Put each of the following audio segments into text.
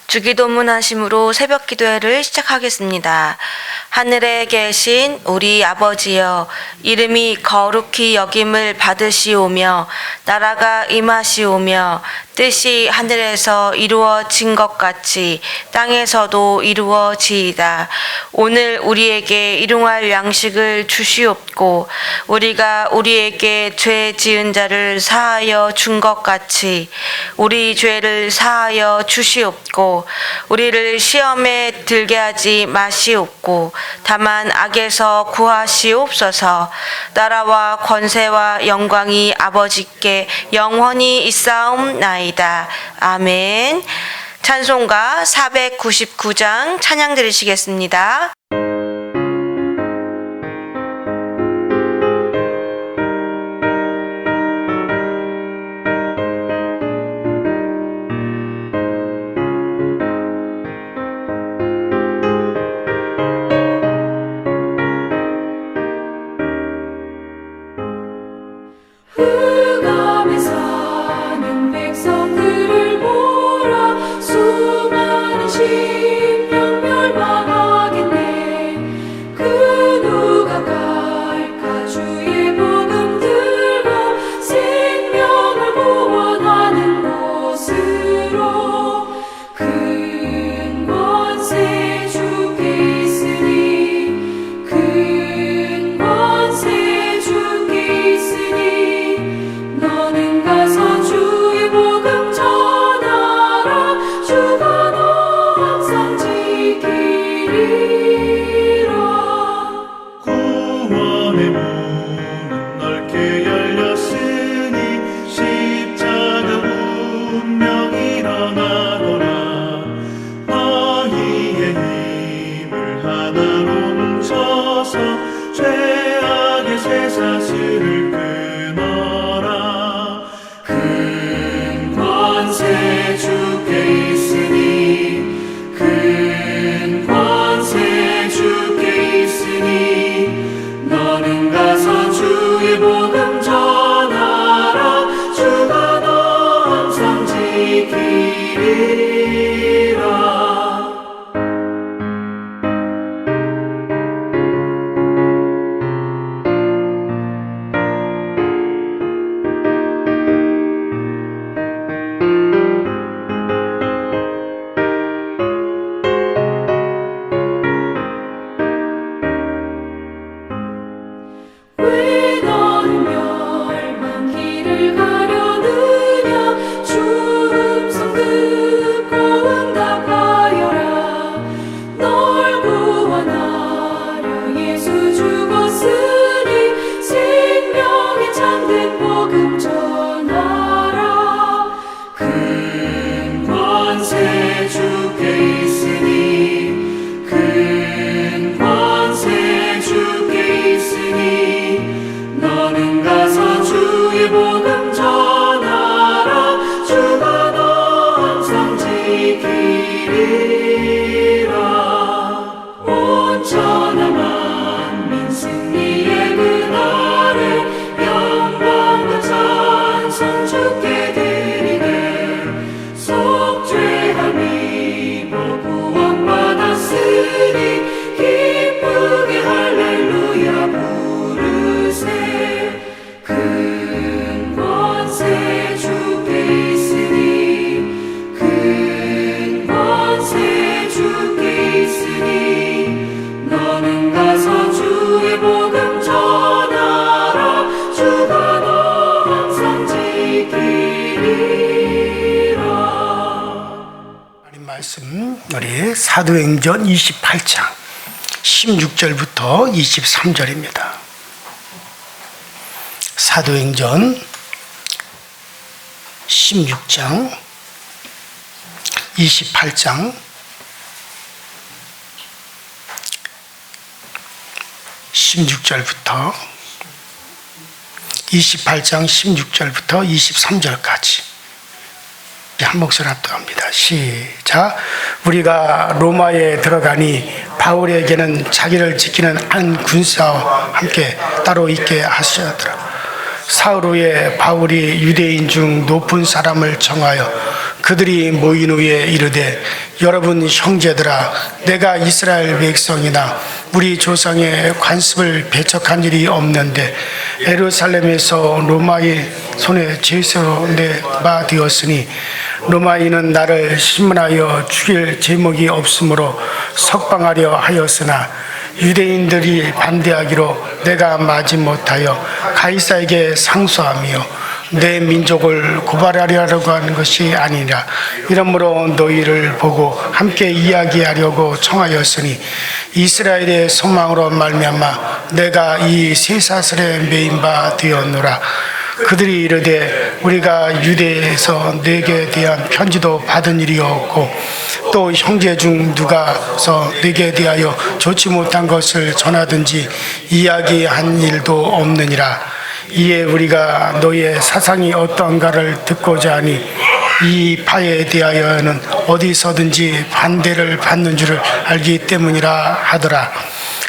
주기도문 하심으로 새벽 기도회를 시작하겠습니다. 하늘에 계신 우리 아버지여, 이름이 거룩히 여김을 받으시오며 나라가 임하시오며 뜻이 하늘에서 이루어진 것 같이 땅에서도 이루어지이다. 오늘 우리에게 일용할 양식을 주시옵고 우리가 우리에게 죄 지은 자를 사하여 준 것 같이 우리 죄를 사하여 주시옵고 우리를 시험에 들게 하지 마시옵고 다만 악에서 구하시옵소서. 나라와 권세와 영광이 아버지께 영원히 있사옵나이다. 아멘. 찬송가 499장 찬양 드리시겠습니다. 흑암에 사는 백성들을 보라. 수많은 심령 멸망하겠네. 그 누가 갈까. 주의 복음 들고 생명을 구원하는 곳으로. 큰 권세 주께 있으니 큰 권세 주께 있으니 너는 가서 주의 복음 전하라. 주가 너 항상 지키리라. 구원의 문은 넓게 열렸으니 십자가 운명 일어나거라. 너희의 힘을 하나로 뭉쳐서 죄악의 쇠사슬을 끊어라. 큰 권세 주께 있으니 큰 권세 주께 있으니 너는 가서 주의 복음 전하라. 주가 너 항상 지키리라. 왜 너는 멸망길을 가려느냐. 주 음성 듣고 응답하여라. 널 구원하려 예수 죽었으니 생명의 참된 복음 전하라. 큰 권세 주께 있으니 큰 권세 주께 있으니 너는 가서 주의 복음 전하라. 주가 너 항상 지키리라. 온천하 만민 승리의 그날에 영광과 찬송 주께 드리네. 속죄함 입어 구원받았으니 기쁘게 할렐루야 부르세. 큰 권세 주께 있으니 큰 권세 주께 있으니 너는 가서 주의 복음 전하라. 주가 너 항상 지키리라. 하나님 말씀 우리 사도행전 28장 16절부터 23절입니다. 사도행전 16장 28장 16절부터 28장 16절부터 23절까지 한 목소리 합독합니다. 시작. 우리가 로마에 들어가니 바울에게는 자기를 지키는 한 군사와 함께 따로 있게 하시더라. 사흘 후에 바울이 유대인 중 높은 사람을 정하여 그들이 모인 후에 이르되 여러분 형제들아 내가 이스라엘 백성이나 우리 조상의 관습을 배척한 일이 없는데 예루살렘에서 로마의 손에 죄서 내바 되었으니 로마인은 나를 신문하여 죽일 제목이 없으므로 석방하려 하였으나 유대인들이 반대하기로 내가 마지 못하여 가이사에게 상소하며 내 민족을 고발하려고 하는 것이 아니라 이러므로 너희를 보고 함께 이야기하려고 청하였으니 이스라엘의 소망으로 말미암아 내가 이 쇠사슬에 매인 바 되었노라. 그들이 이르되 우리가 유대에서 네게 대한 편지도 받은 일이 없고 또 형제 중 누가서 네게 대하여 좋지 못한 것을 전하든지 이야기한 일도 없느니라. 이에 우리가 너의 사상이 어떠한가를 듣고자 하니 이 바에 대하여는 어디서든지 반대를 받는 줄을 알기 때문이라 하더라.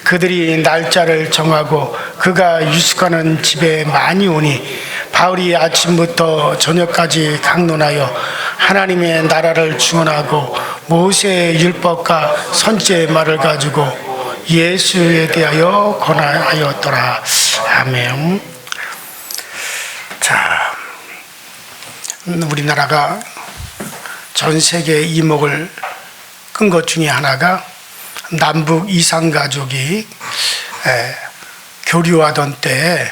그들이 날짜를 정하고 그가 유숙하는 집에 많이 오니 바울이 아침부터 저녁까지 강론하여 하나님의 나라를 증언하고 모세의 율법과 선지의 말을 가지고 예수에 대하여 권하였더라. 아멘. 자, 우리나라가 전 세계 이목을 끈 것 중에 하나가 남북 이산가족이 교류하던 때에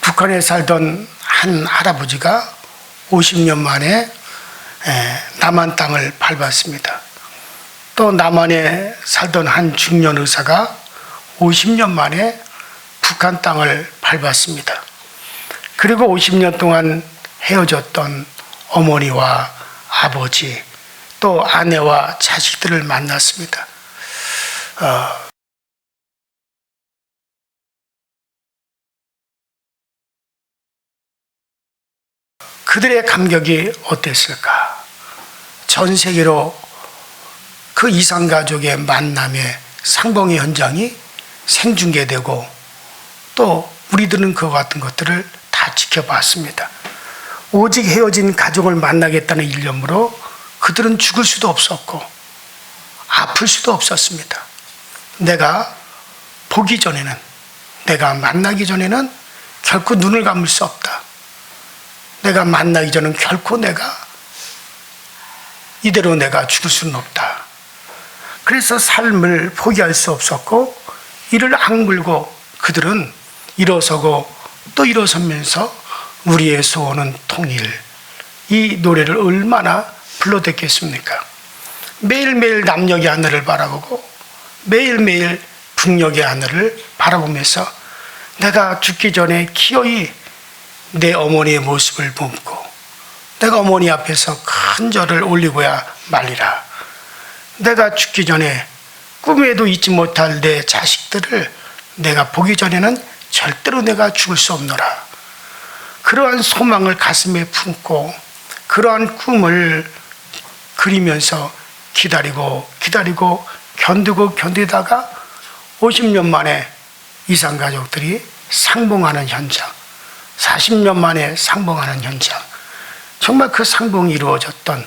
북한에 살던 한 할아버지가 50년 만에 남한 땅을 밟았습니다. 또 남한에 살던 한 중년 의사가 50년 만에 북한 땅을 밟았습니다. 그리고 50년 동안 헤어졌던 어머니와 아버지 또 아내와 자식들을 만났습니다. 그들의 감격이 어땠을까? 전 세계로 그 이산가족의 만남의 상봉의 현장이 생중계되고 또 우리들은 그와 같은 것들을 다 지켜봤습니다. 오직 헤어진 가족을 만나겠다는 일념으로 그들은 죽을 수도 없었고 아플 수도 없었습니다. 내가 보기 전에는, 내가 만나기 전에는 결코 눈을 감을 수 없다. 내가 만나기 전에는 결코 이대로 내가 죽을 수는 없다. 그래서 삶을 포기할 수 없었고 이를 악물고 그들은 일어서고 또 일어서면서 우리의 소원은 통일, 이 노래를 얼마나 불러댔겠습니까? 매일매일 남녘의 하늘을 바라보고 매일매일 북녘의 하늘을 바라보면서 내가 죽기 전에 기어이 내 어머니의 모습을 봄고 내가 어머니 앞에서 큰 절을 올리고야 말리라. 내가 죽기 전에 꿈에도 잊지 못할 내 자식들을 내가 보기 전에는 절대로 내가 죽을 수 없노라. 그러한 소망을 가슴에 품고 그러한 꿈을 그리면서 기다리고 견디다가 50년 만에 이산가족들이 상봉하는 현장, 40년 만에 상봉하는 현장, 정말 그 상봉이 이루어졌던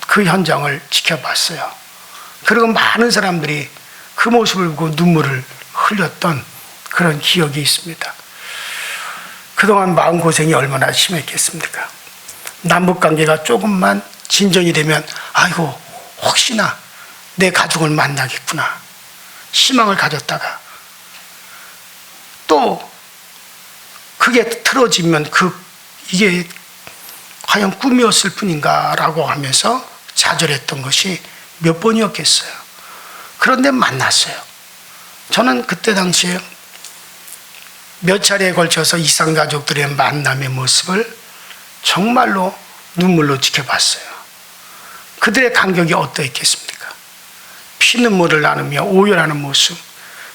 그 현장을 지켜봤어요. 그리고 많은 사람들이 그 모습을 보고 눈물을 흘렸던 그런 기억이 있습니다. 그동안 마음고생이 얼마나 심했겠습니까? 남북관계가 조금만 진전이 되면 아이고 혹시나 내 가족을 만나겠구나 희망을 가졌다가 또 그게 틀어지면 이게 과연 꿈이었을 뿐인가 라고 하면서 좌절했던 것이 몇 번이었겠어요. 그런데 만났어요. 저는 그때 당시에 몇 차례에 걸쳐서 이산가족들의 만남의 모습을 정말로 눈물로 지켜봤어요. 그들의 감격이 어떠했겠습니까? 피눈물을 나누며 오열하는 모습,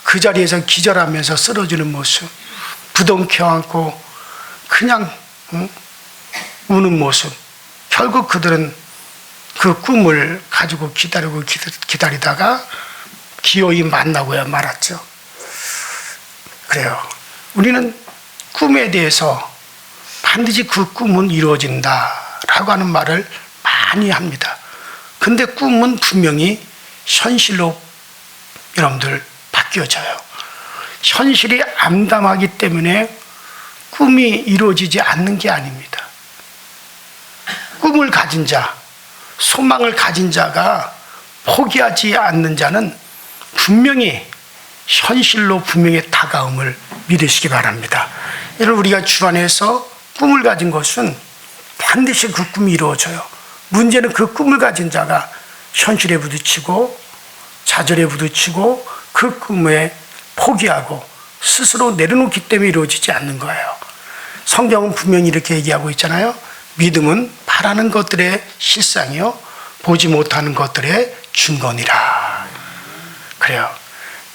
그 자리에서 기절하면서 쓰러지는 모습, 부둥켜 안고 그냥 우는 모습. 결국 그들은 그 꿈을 가지고 기다리다가 기어이 만나고야 말았죠. 그래요. 우리는 꿈에 대해서 반드시 그 꿈은 이루어진다 라고 하는 말을 많이 합니다. 근데 꿈은 분명히 현실로 여러분들 바뀌어져요. 현실이 암담하기 때문에 꿈이 이루어지지 않는 게 아닙니다. 꿈을 가진 자, 소망을 가진 자가 포기하지 않는 자는 분명히 현실로 분명히 다가옴을 믿으시기 바랍니다. 여러분, 우리가 주안에서 꿈을 가진 것은 반드시 그 꿈이 이루어져요. 문제는 그 꿈을 가진 자가 현실에 부딪히고 좌절에 부딪히고 그 꿈에 포기하고 스스로 내려놓기 때문에 이루어지지 않는 거예요. 성경은 분명히 이렇게 얘기하고 있잖아요. 믿음은 바라는 것들의 실상이요 보지 못하는 것들의 증거니라. 그래요.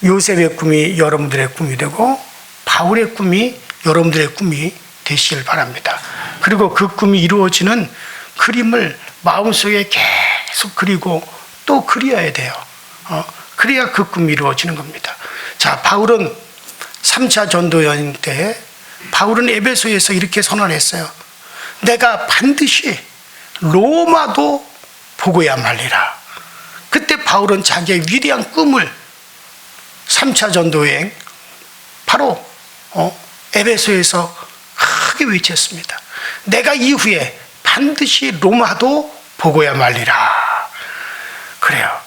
요셉의 꿈이 여러분들의 꿈이 되고 바울의 꿈이 여러분들의 꿈이 되시길 바랍니다. 그리고 그 꿈이 이루어지는 그림을 마음속에 계속 그리고 또 그려야 돼요. 그래야 그 꿈이 이루어지는 겁니다. 자, 바울은 3차 전도 여행 때 바울은 에베소에서 이렇게 선언했어요. 내가 반드시 로마도 보고야 말리라. 그때 바울은 자기의 위대한 꿈을 3차 전도 여행 바로 에베소에서 크게 외쳤습니다. 내가 이후에 반드시 로마도 보고야 말리라. 그래요.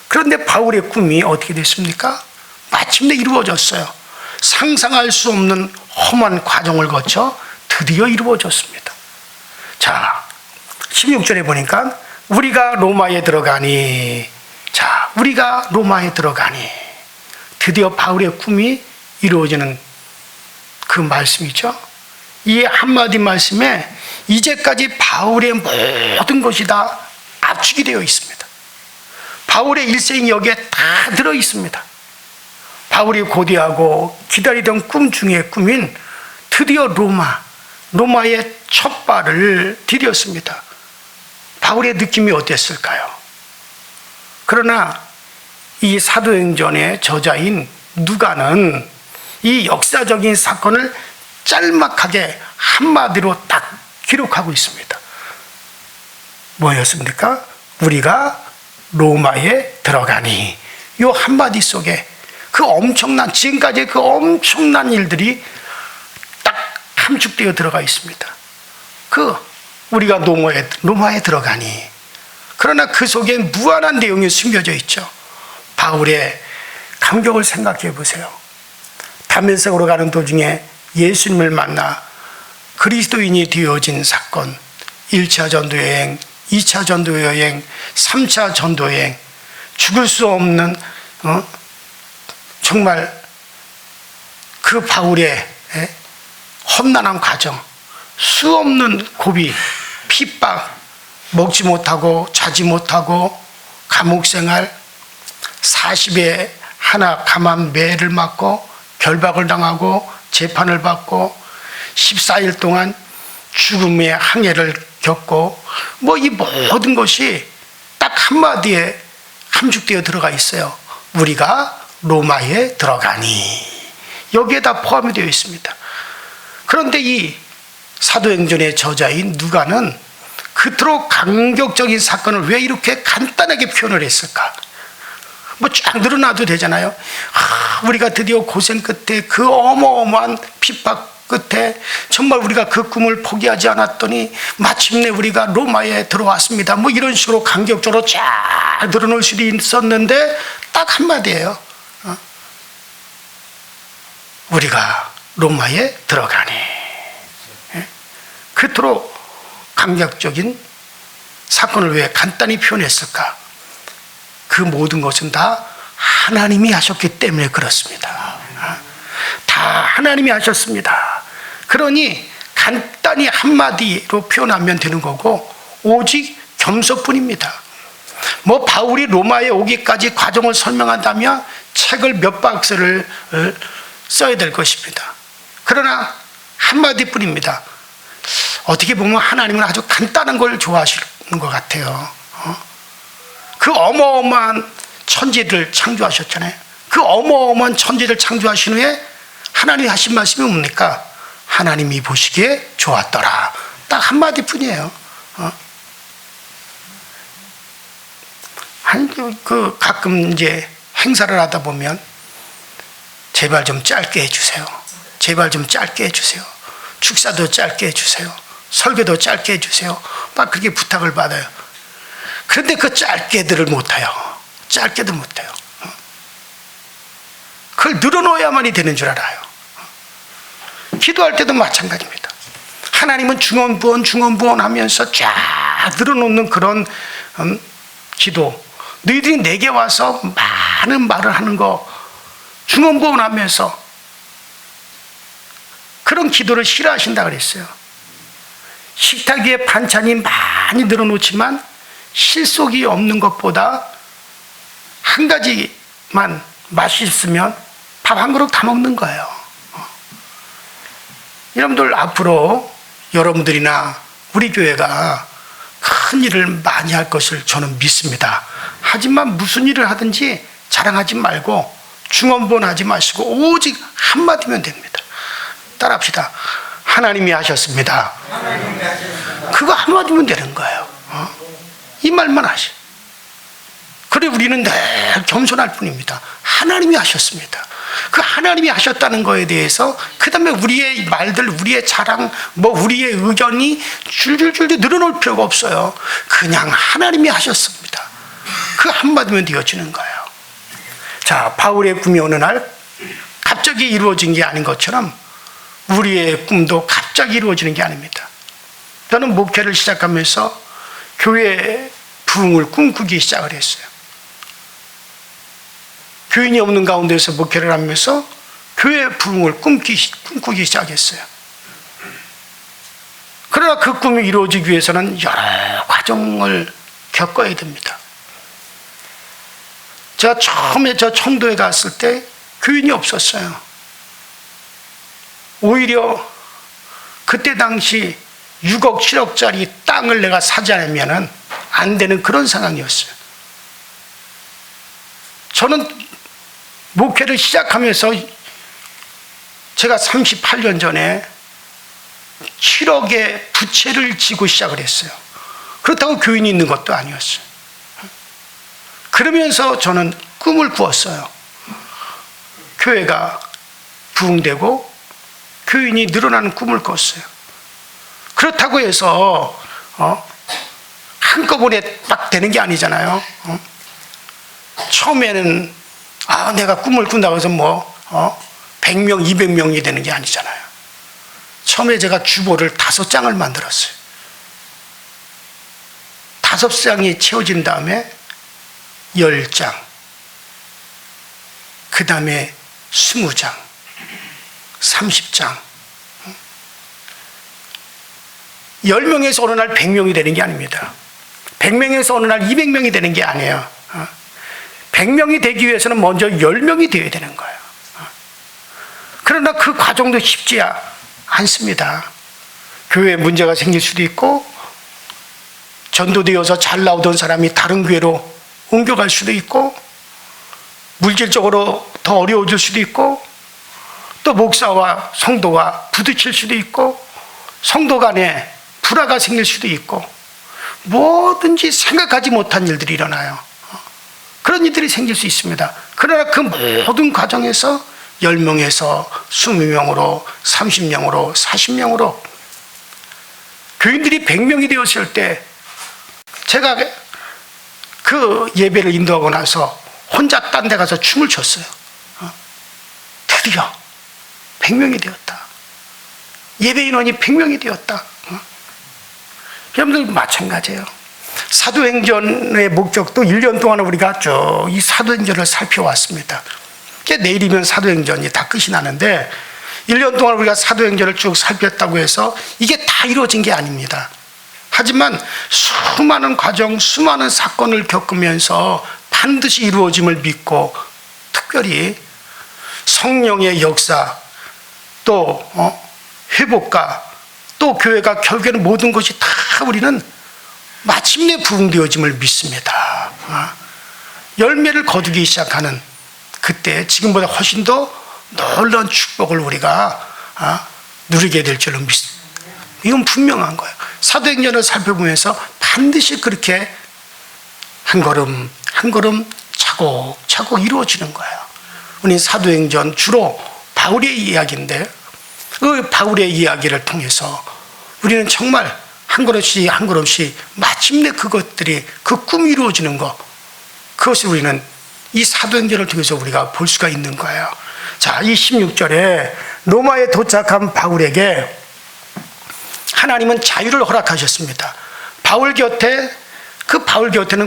그런데 바울의 꿈이 어떻게 됐습니까? 마침내 이루어졌어요. 상상할 수 없는 험한 과정을 거쳐 드디어 이루어졌습니다. 자, 16절에 보니까 우리가 로마에 들어가니, 자, 우리가 로마에 들어가니, 드디어 바울의 꿈이 이루어지는 그 말씀이죠. 이 한마디 말씀에 이제까지 바울의 모든 것이 다 압축이 되어 있습니다. 바울의 일생이 여기에 다 들어 있습니다. 바울이 고대하고 기다리던 꿈 중의 꿈인 드디어 로마의 첫 발을 디뎠습니다. 바울의 느낌이 어땠을까요? 그러나 이 사도행전의 저자인 누가는 이 역사적인 사건을 짤막하게 한마디로 딱 기록하고 있습니다. 뭐였습니까? 우리가 로마에 들어가니, 이 한마디 속에 그 엄청난, 지금까지 그 엄청난 일들이 딱 함축되어 들어가 있습니다. 우리가 로마에 들어가니, 그러나 그 속에 무한한 내용이 숨겨져 있죠. 바울의 감격을 생각해 보세요. 다메섹으로 가는 도중에 예수님을 만나 그리스도인이 되어진 사건, 1차 전도여행, 2차 전도여행, 3차 전도여행, 죽을 수 없는 정말 그 바울의 험난한 과정, 수없는 고비, 핍박, 먹지 못하고 자지 못하고 감옥생활, 40에 하나 감한 매를 맞고 결박을 당하고 재판을 받고 14일 동안 죽음의 항해를 겪고, 이 모든 것이 딱 한마디에 함축되어 들어가 있어요. 우리가 로마에 들어가니, 여기에 다 포함이 되어 있습니다. 그런데 이 사도행전의 저자인 누가는 그토록 감격적인 사건을 왜 이렇게 간단하게 표현을 했을까? 쫙 늘어나도 되잖아요. 우리가 드디어 고생 끝에 그 어마어마한 핍박 끝에 정말 우리가 그 꿈을 포기하지 않았더니 마침내 우리가 로마에 들어왔습니다. 이런 식으로 감격적으로 쫙 늘어놓을 수도 있었는데 딱 한마디예요. 우리가 로마에 들어가니. 그토록 감격적인 사건을 왜 간단히 표현했을까? 그 모든 것은 다 하나님이 하셨기 때문에 그렇습니다. 다 하나님이 하셨습니다. 그러니 간단히 한마디로 표현하면 되는 거고, 오직 겸손뿐입니다. 바울이 로마에 오기까지 과정을 설명한다면 책을 몇 박스를 써야 될 것입니다. 그러나 한마디뿐입니다. 어떻게 보면 하나님은 아주 간단한 걸 좋아하시는 것 같아요. 그 어마어마한 천지를 창조하셨잖아요. 그 어마어마한 천지를 창조하신 후에 하나님이 하신 말씀이 뭡니까? 하나님이 보시기에 좋았더라. 딱 한마디뿐이에요. 가끔 이제 행사를 하다 보면 제발 좀 짧게 해주세요. 제발 좀 짧게 해주세요. 축사도 짧게 해주세요. 설교도 짧게 해주세요. 막 그렇게 부탁을 받아요. 그런데 그 짧게들을 못해요. 짧게도 못해요. 그걸 늘어놓아야만이 되는 줄 알아요. 기도할 때도 마찬가지입니다. 하나님은 중언부언 하면서 쫙 늘어놓는 그런 기도. 너희들이 내게 와서 많은 말을 하는 거 중언부언 하면서 그런 기도를 싫어하신다 그랬어요. 식탁 위에 반찬이 많이 늘어놓지만 실속이 없는 것보다 한 가지만 맛있으면 밥 한 그릇 다 먹는 거예요. 여러분들 앞으로 여러분들이나 우리 교회가 큰 일을 많이 할 것을 저는 믿습니다. 하지만 무슨 일을 하든지 자랑하지 말고 중언부언하지 마시고 오직 한마디면 됩니다. 따라합시다. 하나님이 하셨습니다. 그거 한마디면 되는 거예요. 이 말만 하시. 그래 우리는 늘 겸손할 뿐입니다. 하나님이 하셨습니다. 그 하나님이 하셨다는 거에 대해서 그 다음에 우리의 말들, 우리의 자랑, 우리의 의견이 줄줄줄 늘어놓을 필요가 없어요. 그냥 하나님이 하셨습니다. 그 한마디면 되어지는 거예요. 자, 바울의 꿈이 어느 날 갑자기 이루어진 게 아닌 것처럼 우리의 꿈도 갑자기 이루어지는 게 아닙니다. 저는 목회를 시작하면서 교회 부흥을 꿈꾸기 시작을 했어요. 교인이 없는 가운데서 목회를 하면서 교회 부흥을 꿈꾸기 시작했어요. 그러나 그 꿈이 이루어지기 위해서는 여러 과정을 겪어야 됩니다. 제가 처음에 저 청도에 갔을 때 교인이 없었어요. 오히려 그때 당시 6억, 7억짜리 땅을 내가 사지 않으면 안 되는 그런 상황이었어요. 저는 목회를 시작하면서 제가 38년 전에 7억의 부채를 지고 시작을 했어요. 그렇다고 교인이 있는 것도 아니었어요. 그러면서 저는 꿈을 꾸었어요. 교회가 부흥되고 교인이 늘어나는 꿈을 꿨어요. 그렇다고 해서 한꺼번에 막 되는 게 아니잖아요. 처음에는 내가 꿈을 꾼다고 해서 100명, 200명이 되는 게 아니잖아요. 처음에 제가 주보를 5장을 만들었어요. 5장이 채워진 다음에 10장, 그 다음에 20장, 30장. 10명에서 어느 날 100명이 되는 게 아닙니다. 100명에서 어느 날 200명이 되는 게 아니에요. 100명이 되기 위해서는 먼저 10명이 되어야 되는 거예요. 그러나 그 과정도 쉽지 않습니다. 교회에 문제가 생길 수도 있고, 전도되어서 잘 나오던 사람이 다른 교회로 옮겨갈 수도 있고, 물질적으로 더 어려워질 수도 있고, 또 목사와 성도가 부딪힐 수도 있고, 성도 간에 불화가 생길 수도 있고, 뭐든지 생각하지 못한 일들이 일어나요. 그런 일들이 생길 수 있습니다. 그러나 그 모든 과정에서 10명에서 20명으로, 30명으로, 40명으로 교인들이 100명이 되었을 때 제가 그 예배를 인도하고 나서 혼자 딴 데 가서 춤을 췄어요. 드디어 100명이 되었다. 예배 인원이 100명이 되었다. 여러분들 마찬가지예요. 사도행전의 목적도 1년 동안 우리가 쭉 이 사도행전을 살펴왔습니다. 내일이면 사도행전이 다 끝이 나는데 1년 동안 우리가 사도행전을 쭉 살폈다고 해서 이게 다 이루어진 게 아닙니다. 하지만 수많은 과정, 수많은 사건을 겪으면서 반드시 이루어짐을 믿고, 특별히 성령의 역사, 또 회복과 또 교회가 결국에는 모든 것이 다 우리는 마침내 부흥되어짐을 믿습니다. 열매를 거두기 시작하는 그때 지금보다 훨씬 더 놀라운 축복을 우리가 누리게 될 줄로 이건 분명한 거예요. 사도행전을 살펴보면서 반드시 그렇게 한 걸음 한 걸음 차곡차곡 이루어지는 거예요. 우리 사도행전 주로 바울의 이야기인데 그 바울의 이야기를 통해서 우리는 정말 한 걸음씩 한 걸음씩 마침내 그것들이 그 꿈이 이루어지는 것, 그것을 우리는 이 사도행전을 통해서 우리가 볼 수가 있는 거예요. 자, 이 16절에 로마에 도착한 바울에게 하나님은 자유를 허락하셨습니다. 바울 곁에는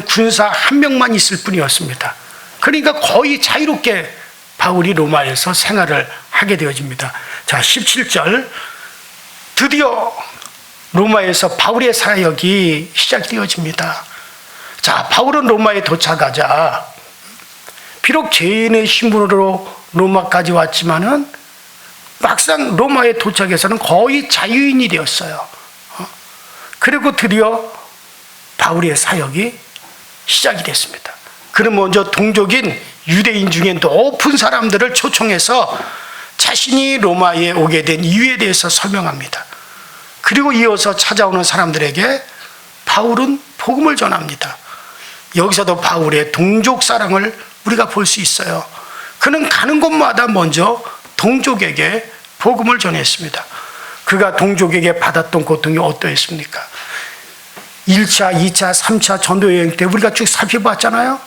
군사 한 명만 있을 뿐이었습니다. 그러니까 거의 자유롭게 바울이 로마에서 생활을 하게 되어집니다. 자, 17절, 드디어 로마에서 바울의 사역이 시작되어집니다. 자, 바울은 로마에 도착하자 비록 죄인의 신분으로 로마까지 왔지만은 막상 로마에 도착해서는 거의 자유인이 되었어요. 그리고 드디어 바울의 사역이 시작이 됐습니다. 그는 먼저 동족인 유대인 중에 높은 사람들을 초청해서 자신이 로마에 오게 된 이유에 대해서 설명합니다. 그리고 이어서 찾아오는 사람들에게 바울은 복음을 전합니다. 여기서도 바울의 동족 사랑을 우리가 볼 수 있어요. 그는 가는 곳마다 먼저 동족에게 복음을 전했습니다. 그가 동족에게 받았던 고통이 어떠했습니까? 1차, 2차, 3차 전도여행 때 우리가 쭉 살펴봤잖아요.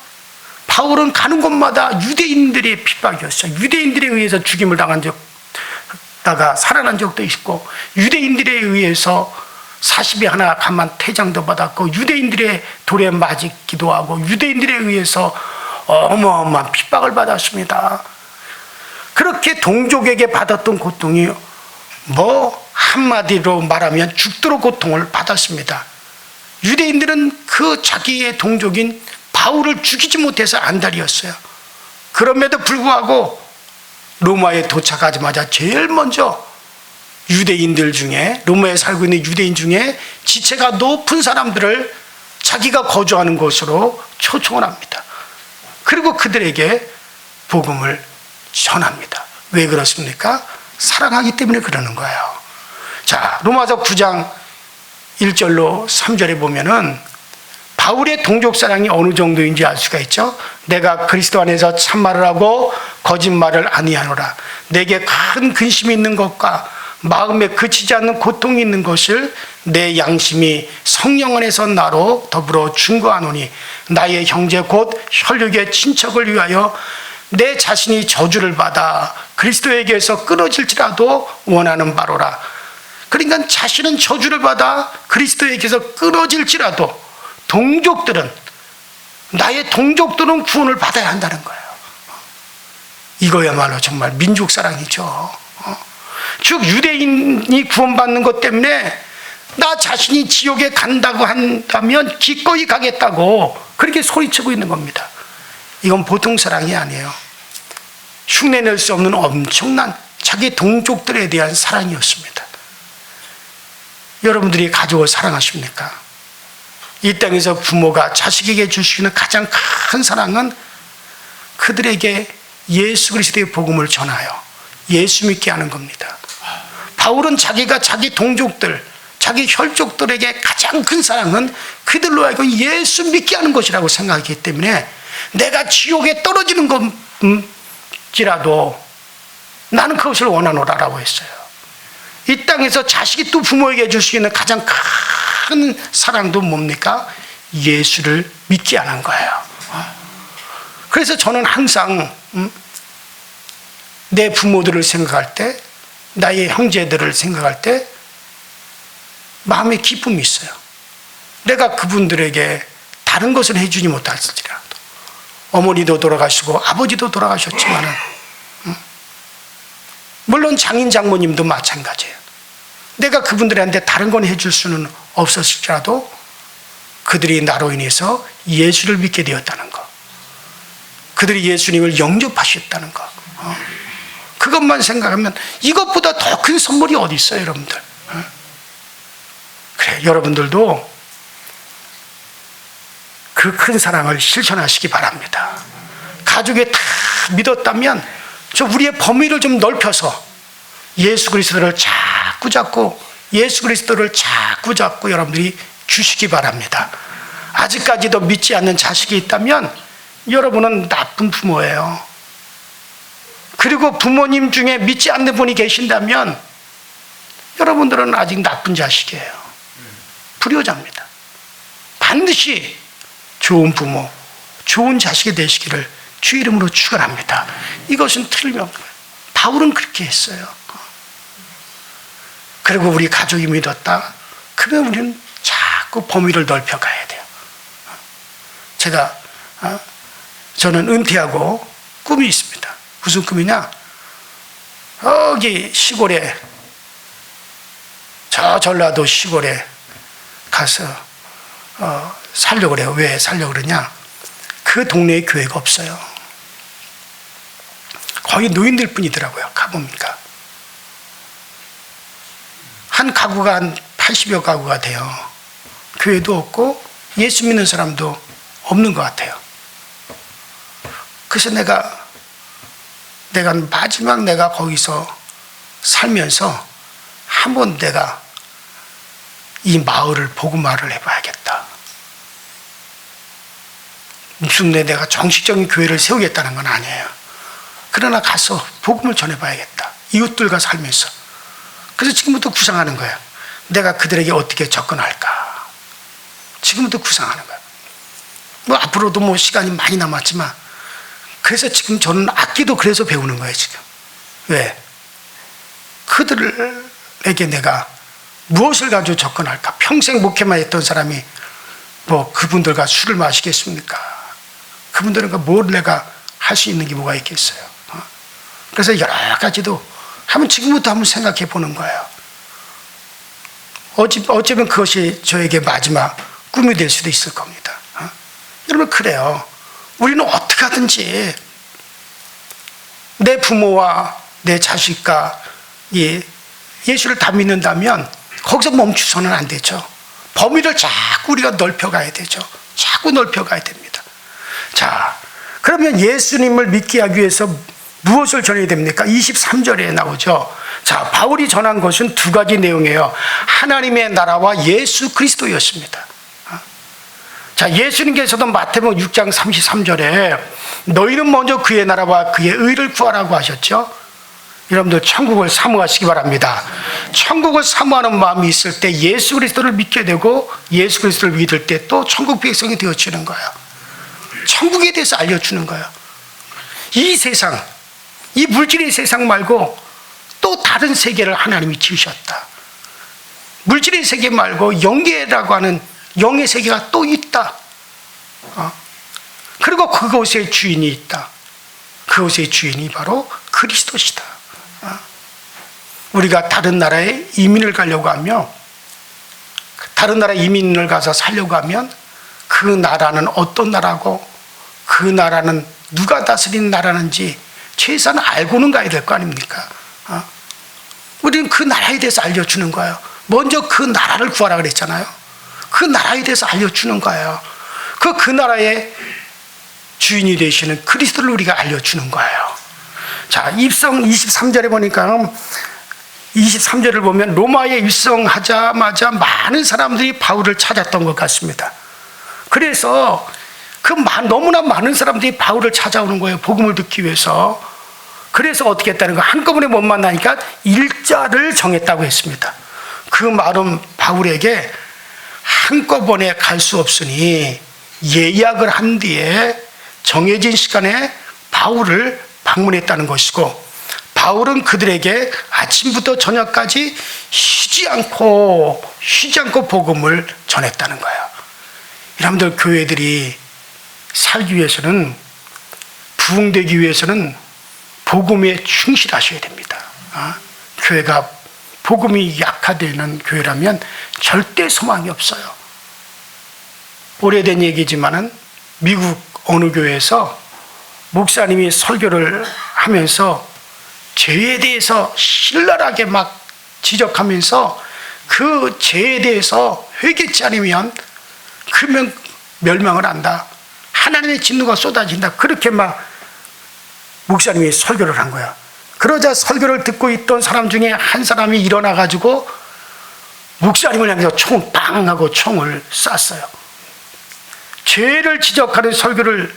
바울은 가는 곳마다 유대인들의 핍박이었어요. 유대인들에 의해서 죽임을 당다가 살아난 적도 있고, 유대인들에 의해서 40이 하나 가만 퇴장도 받았고, 유대인들의 돌에 맞기도 하고, 유대인들에 의해서 어마어마한 핍박을 받았습니다. 그렇게 동족에게 받았던 고통이 한마디로 말하면 죽도록 고통을 받았습니다. 유대인들은 그 자기의 동족인 바울을 죽이지 못해서 안달이었어요. 그럼에도 불구하고 로마에 도착하자마자 제일 먼저 유대인들 중에, 로마에 살고 있는 유대인 중에 지체가 높은 사람들을 자기가 거주하는 곳으로 초청을 합니다. 그리고 그들에게 복음을 전합니다. 왜 그렇습니까? 사랑하기 때문에 그러는 거예요. 자, 로마서 9장 1절로 3절에 보면은 바울의 동족 사랑이 어느 정도인지 알 수가 있죠. 내가 그리스도 안에서 참말을 하고 거짓말을 아니하노라. 내게 큰 근심이 있는 것과 마음에 그치지 않는 고통이 있는 것을 내 양심이 성령 안에서 나로 더불어 증거하노니, 나의 형제 곧 혈육의 친척을 위하여 내 자신이 저주를 받아 그리스도에게서 끊어질지라도 원하는 바로라. 그러니까 자신은 저주를 받아 그리스도에게서 끊어질지라도 나의 동족들은 구원을 받아야 한다는 거예요. 이거야말로 정말 민족 사랑이죠. 즉 유대인이 구원받는 것 때문에 나 자신이 지옥에 간다고 한다면 기꺼이 가겠다고 그렇게 소리치고 있는 겁니다. 이건 보통 사랑이 아니에요. 흉내낼 수 없는 엄청난 자기 동족들에 대한 사랑이었습니다. 여러분들이 가족을 사랑하십니까? 이 땅에서 부모가 자식에게 줄 수 있는 가장 큰 사랑은 그들에게 예수 그리스도의 복음을 전하여 예수 믿게 하는 겁니다. 바울은 자기가 자기 동족들, 자기 혈족들에게 가장 큰 사랑은 그들로 하여금 예수 믿게 하는 것이라고 생각하기 때문에 내가 지옥에 떨어지는 것이라도 나는 그것을 원하노라라고 했어요. 이 땅에서 자식이 또 부모에게 줄 수 있는 가장 큰 사랑도 뭡니까? 예수를 믿게 하는 거예요. 그래서 저는 항상 내 부모들을 생각할 때, 나의 형제들을 생각할 때 마음에 기쁨이 있어요. 내가 그분들에게 다른 것을 해주지 못할지라도, 어머니도 돌아가시고 아버지도 돌아가셨지만은 물론 장인 장모님도 마찬가지예요. 내가 그분들한테 다른 건 해줄 수는 없었을지라도 그들이 나로 인해서 예수를 믿게 되었다는 것, 그들이 예수님을 영접하셨다는 것, 그것만 생각하면 이것보다 더 큰 선물이 어디 있어요, 여러분들? 그래, 여러분들도 그 큰 사랑을 실천하시기 바랍니다. 가족에 다 믿었다면 우리의 범위를 좀 넓혀서 예수 그리스도를 자꾸 예수 그리스도를 자꾸 여러분들이 주시기 바랍니다. 아직까지도 믿지 않는 자식이 있다면 여러분은 나쁜 부모예요. 그리고 부모님 중에 믿지 않는 분이 계신다면 여러분들은 아직 나쁜 자식이에요. 불효자입니다. 반드시 좋은 부모, 좋은 자식이 되시기를 주 이름으로 축원합니다. 이것은 틀림없는 거예요. 바울은 그렇게 했어요. 그리고 우리 가족이 믿었다. 그러면 우리는 자꾸 범위를 넓혀가야 돼요. 저는 은퇴하고 꿈이 있습니다. 무슨 꿈이냐? 여기 시골에, 저 전라도 시골에 가서 살려고 그래요. 왜 살려고 그러냐? 그 동네에 교회가 없어요. 거의 노인들 뿐이더라고요. 가보니까. 한 가구가 한 80여 가구가 돼요. 교회도 없고 예수 믿는 사람도 없는 것 같아요. 그래서 내가 마지막 내가 거기서 살면서 한번 내가 이 마을을 복음화를 해봐야겠다. 무슨 내가 정식적인 교회를 세우겠다는 건 아니에요. 그러나 가서 복음을 전해봐야겠다. 이웃들과 살면서. 그래서 지금부터 구상하는 거예요. 내가 그들에게 어떻게 접근할까. 지금부터 구상하는 거예요. 뭐 앞으로도 뭐 시간이 많이 남았지만, 그래서 지금 저는 악기도 그래서 배우는 거예요, 지금. 왜? 그들에게 내가 무엇을 가지고 접근할까? 평생 목회만 했던 사람이 뭐 그분들과 술을 마시겠습니까? 그분들과 뭘 내가 할 수 있는 게 뭐가 있겠어요? 그래서 여러 가지도 지금부터 한번 생각해 보는 거예요. 어쩌면 그것이 저에게 마지막 꿈이 될 수도 있을 겁니다. 여러분, 그래요. 우리는 어떻게 하든지 내 부모와 내 자식과 예수를 다 믿는다면 거기서 멈추서는 안 되죠. 범위를 자꾸 우리가 넓혀가야 되죠. 자꾸 넓혀가야 됩니다. 자, 그러면 예수님을 믿게 하기 위해서 무엇을 전해야 됩니까? 23절에 나오죠. 자, 바울이 전한 것은 두 가지 내용이에요. 하나님의 나라와 예수 그리스도였습니다. 자, 예수님께서도 마태복음 6장 33절에 너희는 먼저 그의 나라와 그의 의를 구하라고 하셨죠. 여러분들 천국을 사모하시기 바랍니다. 천국을 사모하는 마음이 있을 때 예수 그리스도를 믿게 되고 예수 그리스도를 믿을 때 또 천국 백성이 되어지는 거예요. 천국에 대해서 알려주는 거예요. 이 세상, 이 물질의 세상 말고 또 다른 세계를 하나님이 지으셨다. 물질의 세계 말고 영계라고 하는 영의 세계가 또 있다. 그리고 그곳의 주인이 있다. 그곳의 주인이 바로 그리스도시다. 우리가 다른 나라에 이민을 가려고 하며 다른 나라에 이민을 가서 살려고 하면 그 나라는 어떤 나라고 그 나라는 누가 다스리는 나라는지 최소한 알고는 가야 될 거 아닙니까? 우리는 그 나라에 대해서 알려주는 거예요. 먼저 그 나라를 구하라 그랬잖아요. 그 나라에 대해서 알려주는 거예요. 그 나라의 주인이 되시는 그리스도를 우리가 알려주는 거예요. 자, 입성 23절에 보니까 23절을 보면 로마에 입성하자마자 많은 사람들이 바울을 찾았던 것 같습니다. 그래서 너무나 많은 사람들이 바울을 찾아오는 거예요. 복음을 듣기 위해서. 그래서 어떻게 했다는 거예요? 한꺼번에 못 만나니까 일자를 정했다고 했습니다. 그 말은 바울에게 한꺼번에 갈 수 없으니 예약을 한 뒤에 정해진 시간에 바울을 방문했다는 것이고, 바울은 그들에게 아침부터 저녁까지 쉬지 않고 복음을 전했다는 거예요. 여러분들, 교회들이 살기 위해서는, 부흥되기 위해서는 복음에 충실하셔야 됩니다. 교회가 복음이 약화되는 교회라면 절대 소망이 없어요. 오래된 얘기지만은 미국 어느 교회에서 목사님이 설교를 하면서 죄에 대해서 신랄하게 막 지적하면서 그 죄에 대해서 회개치 않으면 그러면 멸망을 한다. 하나님의 진노가 쏟아진다. 그렇게 막 목사님이 설교를 한 거야. 그러자 설교를 듣고 있던 사람 중에 한 사람이 일어나가지고 목사님을 향해서 총을 빵 하고 총을 쐈어요. 죄를 지적하는 설교를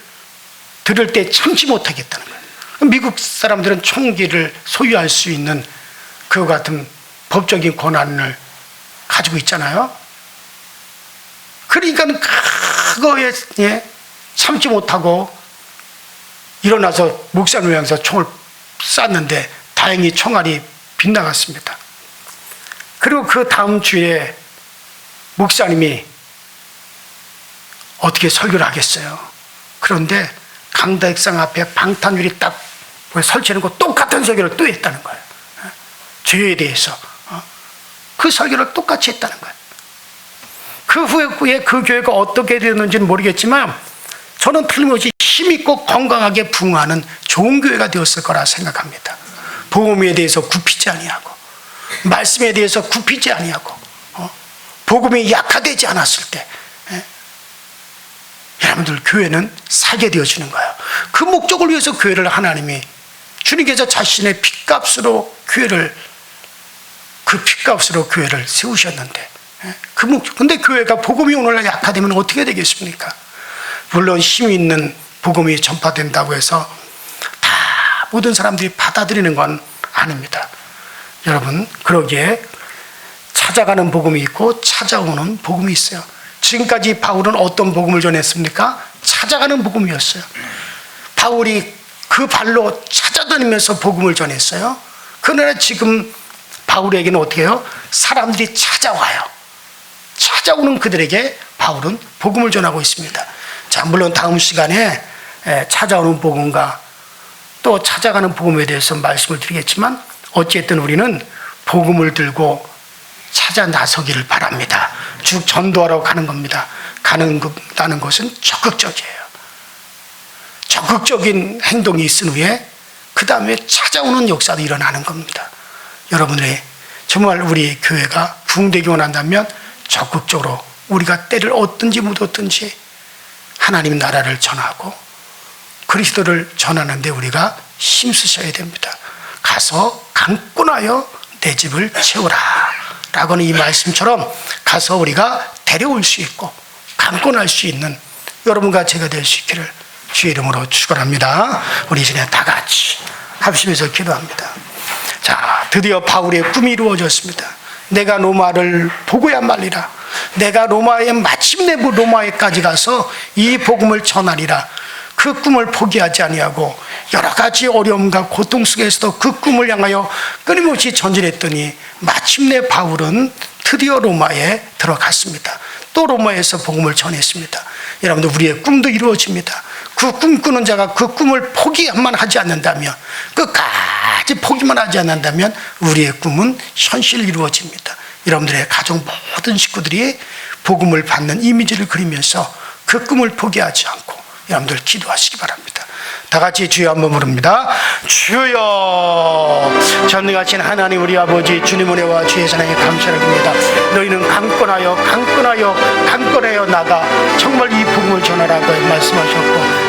들을 때 참지 못하겠다는 거예요. 미국 사람들은 총기를 소유할 수 있는 그와 같은 법적인 권한을 가지고 있잖아요. 그러니까 그거에 참지 못하고 일어나서 목사님을 향해서 총을 쐈는데 다행히 총알이 빗나갔습니다. 그리고 그 다음 주에 목사님이 어떻게 설교를 하겠어요. 그런데 강대상 앞에 방탄유리 딱 설치하는 거 똑같은 설교를 또 했다는 거예요. 죄에 대해서 그 설교를 똑같이 했다는 거예요. 그 후에 그 교회가 어떻게 되었는지는 모르겠지만 저는 틀림없이 힘있고 건강하게 부흥하는 좋은 교회가 되었을 거라 생각합니다. 복음에 대해서 굽히지 아니하고 말씀에 대해서 굽히지 아니하고 복음이 약화되지 않았을 때 여러분들 교회는 살게 되어지는 거예요. 그 목적을 위해서 교회를 하나님이 주님께서 자신의 핏값으로 교회를 세우셨는데 그 목적. 근데 교회가 복음이 오늘날 약화되면 어떻게 되겠습니까? 물론 힘이 있는 복음이 전파된다고 해서 다 모든 사람들이 받아들이는 건 아닙니다. 여러분, 그러기에 찾아가는 복음이 있고 찾아오는 복음이 있어요. 지금까지 바울은 어떤 복음을 전했습니까? 찾아가는 복음이었어요. 바울이 그 발로 찾아다니면서 복음을 전했어요. 그러나 지금 바울에게는 어떻게 해요? 사람들이 찾아와요. 찾아오는 그들에게 바울은 복음을 전하고 있습니다. 자, 물론 다음 시간에 찾아오는 복음과 또 찾아가는 복음에 대해서 말씀을 드리겠지만 어쨌든 우리는 복음을 들고 찾아 나서기를 바랍니다. 쭉 전도하러 가는 겁니다. 가는 것은 적극적이에요. 적극적인 행동이 있은 후에 그 다음에 찾아오는 역사도 일어나는 겁니다. 여러분들의 정말 우리 교회가 부흥되기 원한다면 적극적으로 우리가 때를 얻든지 묻었든지 하나님 나라를 전하고 그리스도를 전하는데 우리가 힘쓰셔야 됩니다. 가서 강권하여 내 집을 채우라 라고는 이 말씀처럼 가서 우리가 데려올 수 있고 강권할 수 있는 여러분과 제가 될 수 있기를 주의 이름으로 축원합니다. 우리 이제 다 같이 합심해서 기도합니다. 자, 드디어 바울의 꿈이 이루어졌습니다. 내가 로마를 보고야 말리라. 내가 마침내 로마에까지 가서 이 복음을 전하리라. 그 꿈을 포기하지 아니하고 여러 가지 어려움과 고통 속에서도 그 꿈을 향하여 끊임없이 전진했더니 마침내 바울은 드디어 로마에 들어갔습니다. 또 로마에서 복음을 전했습니다. 여러분들, 우리의 꿈도 이루어집니다. 그 꿈꾸는 자가 그 꿈을 포기만 하지 않는다면, 끝까지 포기만 하지 않는다면 우리의 꿈은 현실 이루어집니다. 여러분들의 가족 모든 식구들이 복음을 받는 이미지를 그리면서 그 꿈을 포기하지 않고 여러분들 기도하시기 바랍니다. 다 같이 주여 한번 부릅니다. 주여, 전능하신 하나님 우리 아버지, 주님 은혜와 주의 사랑에 감사를 드립니다. 너희는 강권하여 나가 정말 이 복음을 전하라고 말씀하셨고